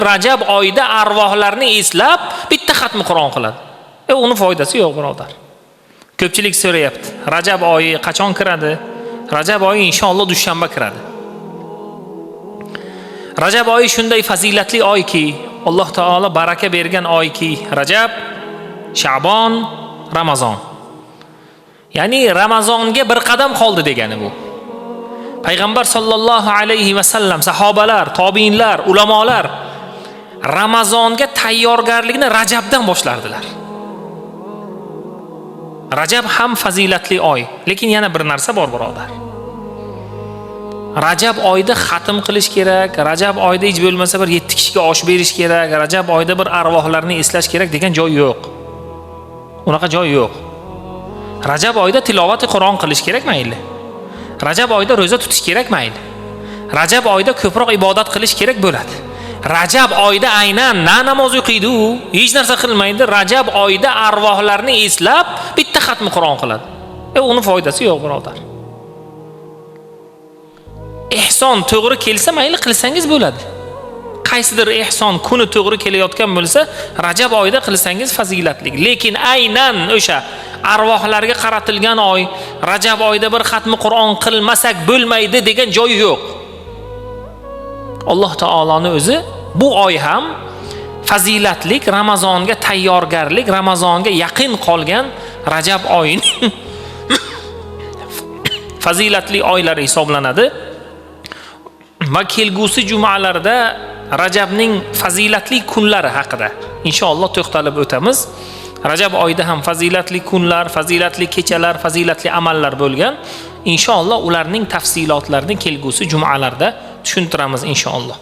Rajab oyida arvohlarni eslab bitta xatmi Qur'on qiladi. Uni foydasi yo'q, birodar. Ko'pchilik so'rayapti. Rajab oyi qachon kiradi? Rajab oyi inshaalloh dushanba kiradi. Rajab oyi shunday fazilatli oyki, Alloh taolo baraka bergan oyki, Rajab, Sha'bon, Ramazon. Ya'ni Ramazonga bir qadam qoldi degani bu. Payg'ambar sollallohu alayhi va sallam, sahobalar, tobiinlar, ulamolar Ramazonga tayyorgarlikni Rajabdan boshlardilar. Rajab ham fazilatli oy, lekin yana bir narsa bor, birodar. Rajab oyida xatm qilish kerak, Rajab oyida hech bo'lmasa bir 7 kishiga osh berish kerak, Rajab oyida bir arvohlarni eslash kerak degan joy yo'q. Unaqa joy yo'q. Rajab oyida tilovat Qur'on qilish kerak mayli. Rajab oyida roza tutish kerak mayli. Rajab oyida ko'proq ibodat qilish kerak bo'ladi. Rajab oyida aynan na namoz o'qiydi u, hech narsa qilmaydi. Rajab oyida arvohlarni eslab bitta xatmi Qur'on qiladi. Uni foydasi yo'q, birodar. Ehson to'g'ri kelsa mayli qilsangiz bo'ladi. Qaysidir ehson kuni to'g'ri kelayotgan bo'lsa, Rajab oyida qilsangiz fazilatli. Lekin aynan o'sha arvohlarga qaratilgan oy, Rajab oyida bir xatmi Qur'on qilmasak bo'lmaydi degan joyi yo'q. Alloh taoloning o'zi bu oy ham fazilatlik, Ramazonga tayyorgarlik, Ramazonga yaqin qolgan Rajab oyining fazilatli oylari hisoblanadi. Va kelgusi jumalarda Rajabning fazilatli kunlari haqida inshaalloh to'xtalib o'tamiz. Rajab oyida ham fazilatli kunlar, fazilatli kechalar, fazilatli amallar bo'lgan. Inshaalloh ularning tafsilotlarini kelgusi jumalarda tushuntiramiz inshaalloh.